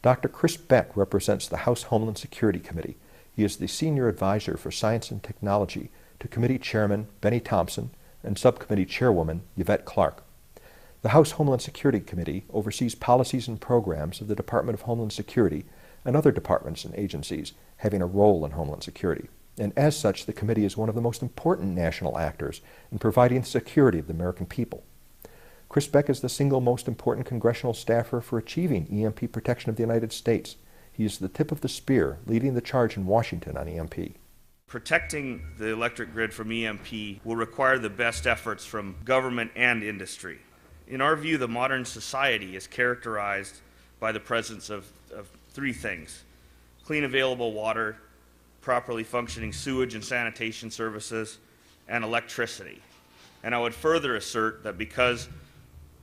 Dr. Chris Beck represents the House Homeland Security Committee. He is the Senior Advisor for Science and Technology to Committee Chairman Benny Thompson and Subcommittee Chairwoman Yvette Clark. The House Homeland Security Committee oversees policies and programs of the Department of Homeland Security and other departments and agencies having a role in Homeland Security. And as such, the committee is one of the most important national actors in providing the security of the American people. Chris Beck is the single most important congressional staffer for achieving EMP protection of the United States. He is the tip of the spear, leading the charge in Washington on EMP. Protecting the electric grid from EMP will require the best efforts from government and industry. In our view, the modern society is characterized by the presence of three things: clean, available water, properly functioning sewage and sanitation services, and electricity. And I would further assert that because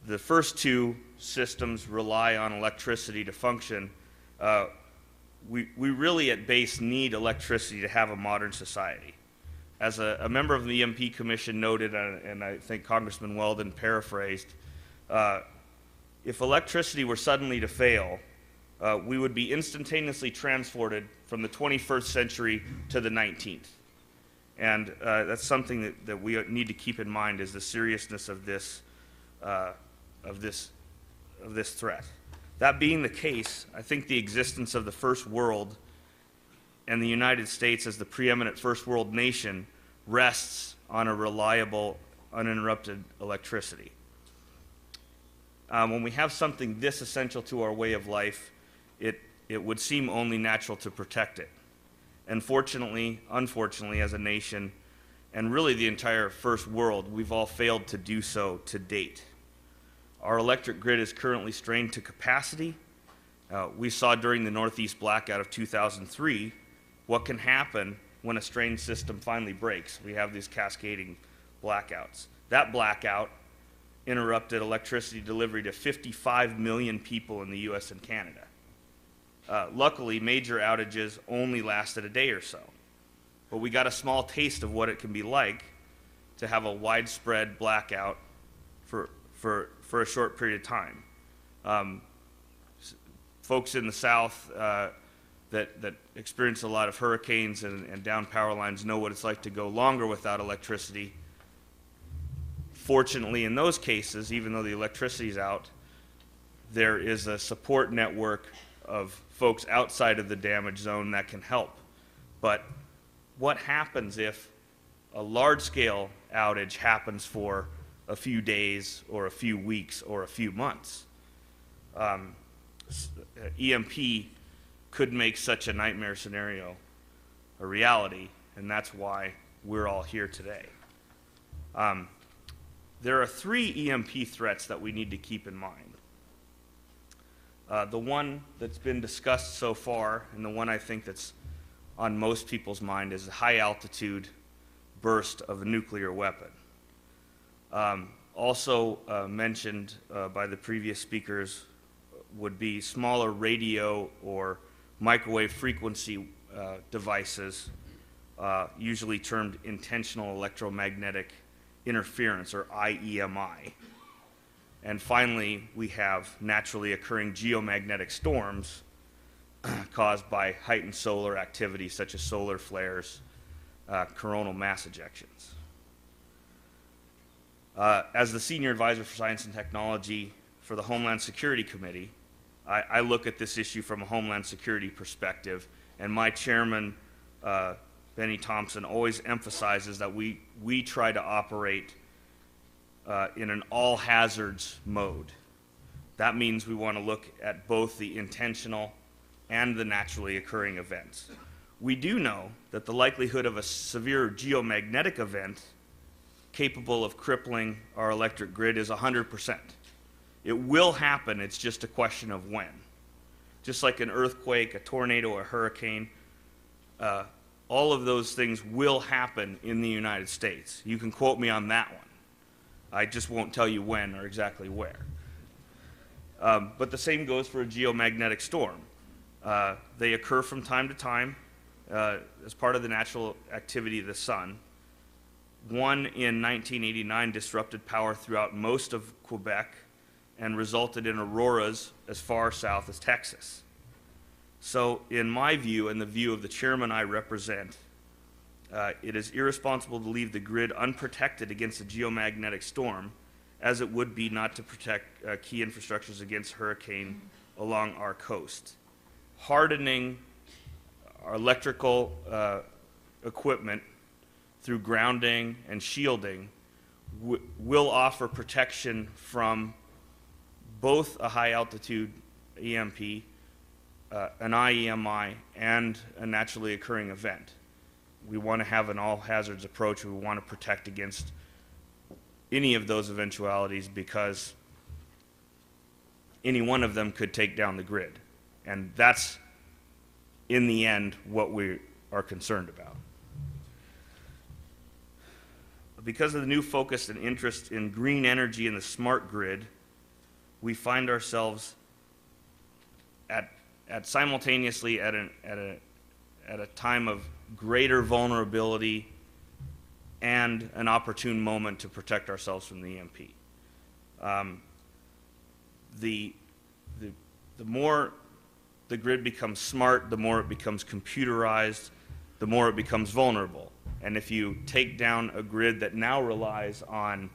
the first two systems rely on electricity to function, we really at base need electricity to have a modern society. As a member of the EMP Commission noted, and I think Congressman Weldon paraphrased, if electricity were suddenly to fail, we would be instantaneously transported from the 21st century to the 19th. And that's something that we need to keep in mind, is the seriousness of this threat. That being the case, I think the existence of the first world and the United States as the preeminent first world nation rests on a reliable, uninterrupted electricity. When we have something this essential to our way of life, it would seem only natural to protect it. And unfortunately, as a nation, and really the entire first world, we've all failed to do so to date. Our electric grid is currently strained to capacity. We saw during the Northeast blackout of 2003 what can happen when a strained system finally breaks. We have these cascading blackouts. That blackout interrupted electricity delivery to 55 million people in the US and Canada. Luckily, major outages only lasted a day or so, but we got a small taste of what it can be like to have a widespread blackout for a short period of time. Folks in the South that experience a lot of hurricanes and down power lines know what it's like to go longer without electricity. Fortunately, in those cases, even though the electricity is out, there is a support network of folks outside of the damage zone that can help. But what happens if a large-scale outage happens for a few days or a few weeks or a few months? EMP could make such a nightmare scenario a reality, and that's why we're all here today. There are three EMP threats that we need to keep in mind. The one that's been discussed so far, and the one I think that's on most people's mind, is a high-altitude burst of a nuclear weapon. Also mentioned by the previous speakers would be smaller radio or microwave frequency devices, usually termed intentional electromagnetic interference, or IEMI. And finally, we have naturally occurring geomagnetic storms caused by heightened solar activity, such as solar flares, coronal mass ejections. As the Senior Advisor for Science and Technology for the Homeland Security Committee, I look at this issue from a Homeland Security perspective, and my chairman, Benny Thompson, always emphasizes that we try to operate in an all hazards mode. That means we want to look at both the intentional and the naturally occurring events. We do know that the likelihood of a severe geomagnetic event capable of crippling our electric grid is 100%. It will happen, it's just a question of when. Just like an earthquake, a tornado, a hurricane, all of those things will happen in the United States. You can quote me on that one. I just won't tell you when or exactly where. But the same goes for a geomagnetic storm. They occur from time to time as part of the natural activity of the sun. One in 1989 disrupted power throughout most of Quebec and resulted in auroras as far south as Texas. So in my view and the view of the chairman I represent, it is irresponsible to leave the grid unprotected against a geomagnetic storm, as it would be not to protect key infrastructures against hurricane along our coast. Hardening our electrical equipment through grounding and shielding will offer protection from both a high altitude EMP, an IEMI, and a naturally occurring event. We want to have an all hazards approach. We want to protect against any of those eventualities, because any one of them could take down the grid. And that's, in the end, what we are concerned about. Because of the new focus and interest in green energy and the smart grid, we find ourselves simultaneously at a time of greater vulnerability and an opportune moment to protect ourselves from the EMP. The more the grid becomes smart, the more it becomes computerized, the more it becomes vulnerable. And if you take down a grid that now relies on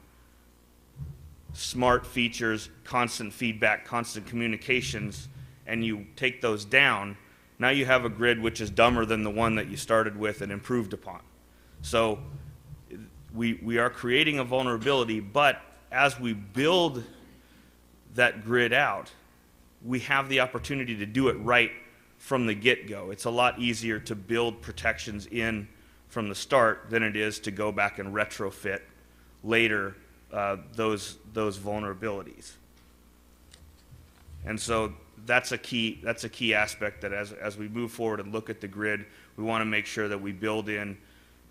smart features, constant feedback, constant communications, and you take those down, now you have a grid which is dumber than the one that you started with and improved upon. So we are creating a vulnerability, but as we build that grid out, we have the opportunity to do it right from the get-go. It's a lot easier to build protections in from the start than it is to go back and retrofit later those vulnerabilities. And so that's a key aspect, that as we move forward and look at the grid, we want to make sure that we build in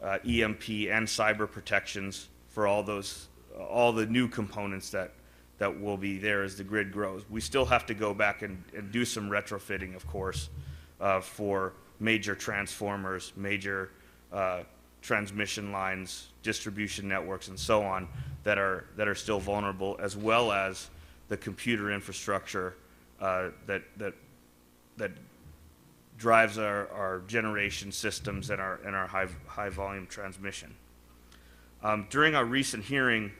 EMP and cyber protections for all the new components that will be there as the grid grows. We still have to go back and do some retrofitting, of course, for major transformers, major transmission lines, distribution networks, and so on that are still vulnerable, as well as the computer infrastructure that drives our generation systems and our high volume transmission. During our recent hearing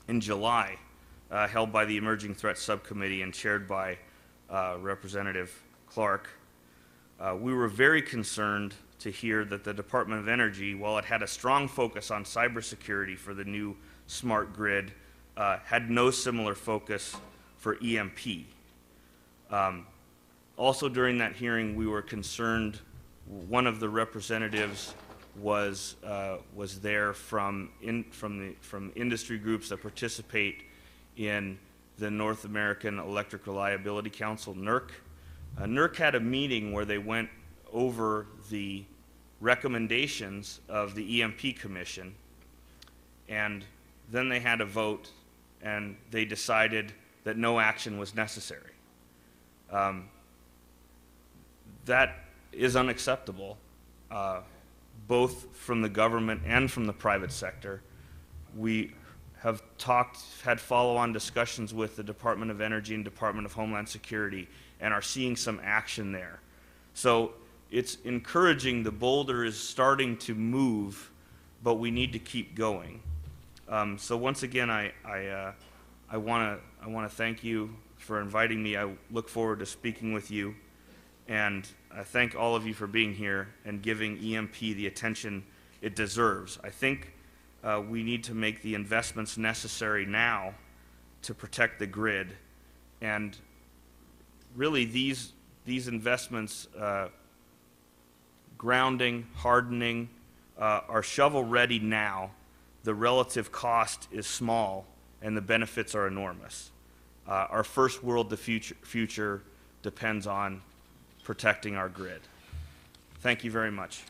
in July, held by the Emerging Threats Subcommittee and chaired by Representative Clark, we were very concerned to hear that the Department of Energy, while it had a strong focus on cybersecurity for the new smart grid, had no similar focus for EMP. Also during that hearing, we were concerned. One of the representatives was there from industry groups that participate in the North American Electric Reliability Council, NERC. NERC had a meeting where they went over the recommendations of the EMP Commission, and then they had a vote, and they decided that no action was necessary. That is unacceptable, both from the government and from the private sector. We have had follow-on discussions with the Department of Energy and Department of Homeland Security, and are seeing some action there. So it's encouraging. The boulder is starting to move, but we need to keep going. So once again, I want to thank you for inviting me. I look forward to speaking with you, and I thank all of you for being here and giving EMP the attention it deserves. I think we need to make the investments necessary now to protect the grid, and really these investments, grounding, hardening, are shovel ready now. The relative cost is small and the benefits are enormous. Our first world, the future depends on protecting our grid. Thank you very much.